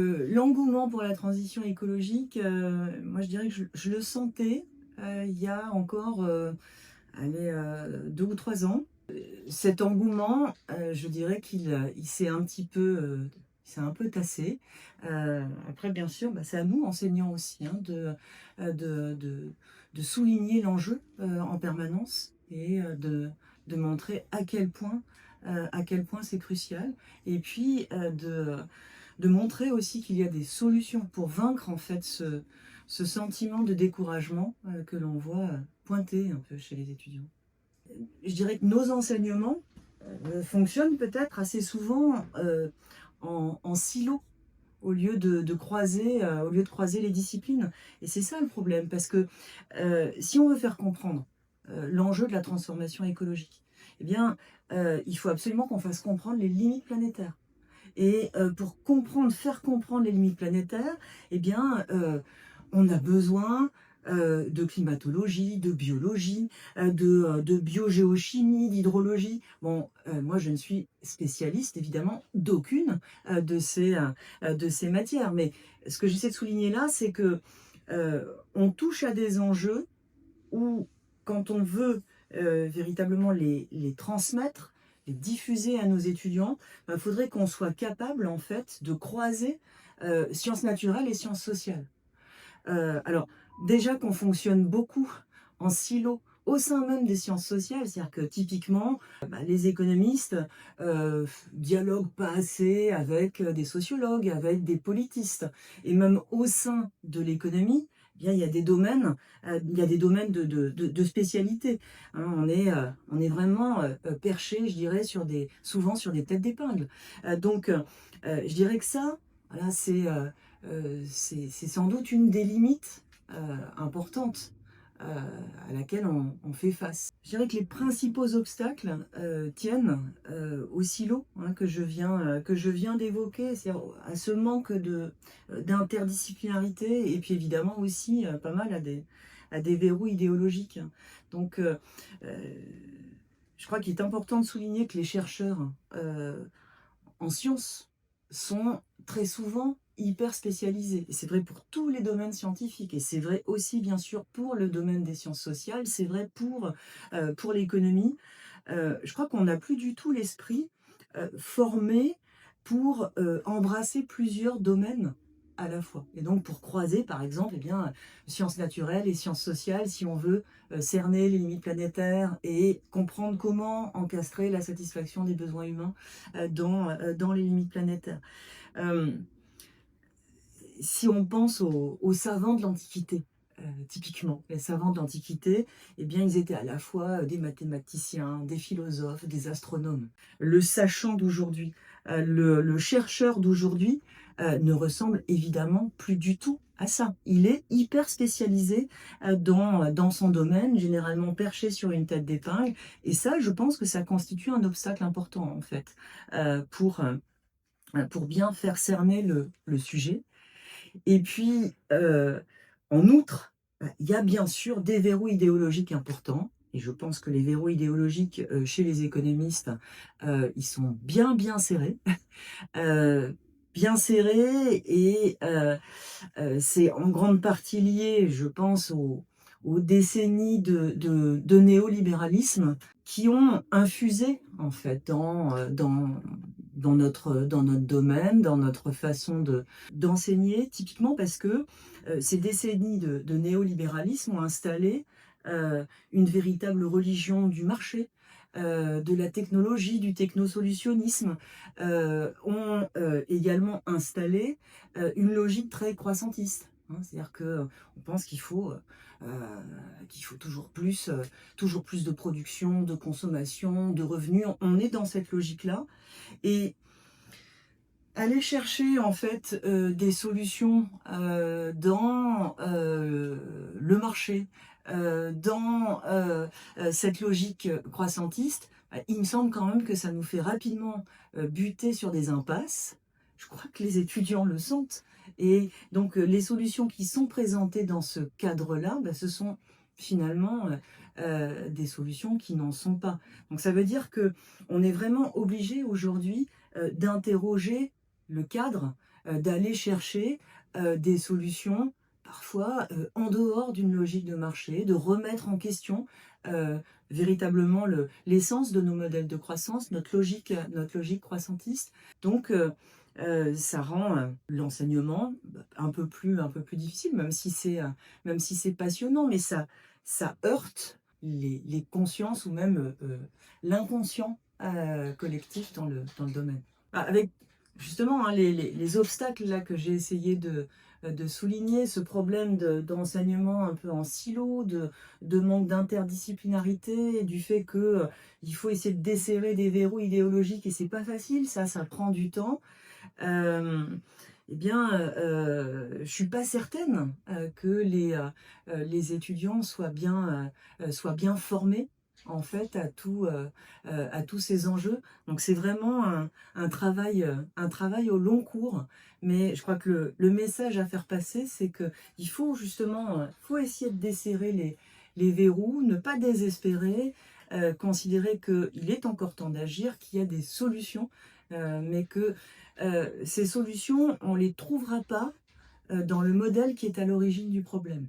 L'engouement pour la transition écologique, moi je dirais que je le sentais il y a encore allez, 2 ou 3 ans. Cet engouement, je dirais il s'est un petit peu, il s'est un peu tassé. Après bien sûr, c'est à nous enseignants aussi, hein, heu, de de de souligner l'enjeu, en permanence et de montrer à quel point c'est crucial et puis, de montrer aussi qu'il y a des solutions pour vaincre en fait ce sentiment de découragement que l'on voit pointer un peu chez les étudiants. Je dirais que nos enseignements fonctionnent peut-être assez souvent en silo au lieu de croiser les disciplines. Et c'est ça le problème, parce que si on veut faire comprendre l'enjeu de la transformation écologique, eh bien, il faut absolument qu'on fasse comprendre les limites planétaires. Et pour faire comprendre les limites planétaires, eh bien, on a besoin de climatologie, de biologie, de biogéochimie, d'hydrologie. Bon, moi, je ne suis spécialiste, évidemment, d'aucune de ces matières. Mais ce que j'essaie de souligner là, c'est que on touche à des enjeux où, quand on veut véritablement les transmettre, les diffuser à nos étudiants, il faudrait qu'on soit capable en fait de croiser sciences naturelles et sciences sociales. Alors déjà qu'on fonctionne beaucoup en silo au sein même des sciences sociales, c'est-à-dire que typiquement, les économistes dialoguent pas assez avec des sociologues, avec des politistes, et même au sein de l'économie, eh bien, il y a des domaines de spécialité. Hein. On est vraiment perché, je dirais, souvent sur des têtes d'épingle. Je dirais que ça, voilà, c'est sans doute une des limites importantes à laquelle on fait face. Je dirais que les principaux obstacles tiennent au silo hein, que je viens d'évoquer, c'est-à-dire à ce manque d'interdisciplinarité et puis évidemment aussi pas mal à des verrous idéologiques. Donc, euh, je crois qu'il est important de souligner que les chercheurs en sciences sont très souvent hyper spécialisés. Et c'est vrai pour tous les domaines scientifiques. Et c'est vrai aussi, bien sûr, pour le domaine des sciences sociales. C'est vrai pour l'économie. Je crois qu'on n'a plus du tout l'esprit formé pour embrasser plusieurs domaines à la fois. Et donc pour croiser, par exemple, sciences naturelles et sciences sociales, si on veut cerner les limites planétaires et comprendre comment encastrer la satisfaction des besoins humains dans les limites planétaires. Euh, Si on pense aux savants de l'Antiquité, typiquement, les savants de l'Antiquité, eh bien, ils étaient à la fois des mathématiciens, des philosophes, des astronomes. Le sachant d'aujourd'hui, le chercheur d'aujourd'hui ne ressemble évidemment plus du tout à ça. Il est hyper spécialisé dans son domaine, généralement perché sur une tête d'épingle, et ça, je pense que ça constitue un obstacle important, en fait, pour bien faire cerner le sujet. Et puis, en outre, il y a bien sûr des verrous idéologiques importants. Et je pense que les verrous idéologiques chez les économistes, ils sont bien serrés. Euh, Bien serrés et c'est en grande partie lié, je pense, aux décennies de néolibéralisme qui ont infusé en fait dans notre domaine, dans notre façon d'enseigner, typiquement parce que ces décennies de néolibéralisme ont installé une véritable religion du marché, de la technologie, du technosolutionnisme, ont également installé une logique très croissantiste. Hein. C'est-à-dire que on pense qu'il faut toujours plus de production, de consommation, de revenus. On est dans cette logique-là. Et aller chercher en fait des solutions dans le marché, dans cette logique croissantiste, il me semble quand même que ça nous fait rapidement buter sur des impasses. Je crois que les étudiants le sentent. Et donc les solutions qui sont présentées dans ce cadre-là, ce sont finalement des solutions qui n'en sont pas. Donc ça veut dire que on est vraiment obligé aujourd'hui d'interroger le cadre d'aller chercher des solutions parfois en dehors d'une logique de marché, de remettre en question véritablement l'essence de nos modèles de croissance, notre logique croissantiste. Donc, ça rend l'enseignement un peu plus difficile, même si c'est passionnant, mais ça heurte les consciences ou même l'inconscient collectif dans le domaine. Avec justement hein, les obstacles là, que j'ai essayé de souligner, ce problème d'enseignement un peu en silo, de manque d'interdisciplinarité, du fait que il faut essayer de desserrer des verrous idéologiques et c'est pas facile, ça prend du temps. Euh, eh bien, je suis pas certaine que les étudiants soient bien formés en fait à tous ces enjeux. Donc c'est vraiment un travail au long cours. Mais je crois que le message à faire passer, c'est que il faut justement, faut essayer de desserrer les verrous, ne pas désespérer, considérer qu'il est encore temps d'agir, qu'il y a des solutions, mais que ces solutions, on ne les trouvera pas dans le modèle qui est à l'origine du problème.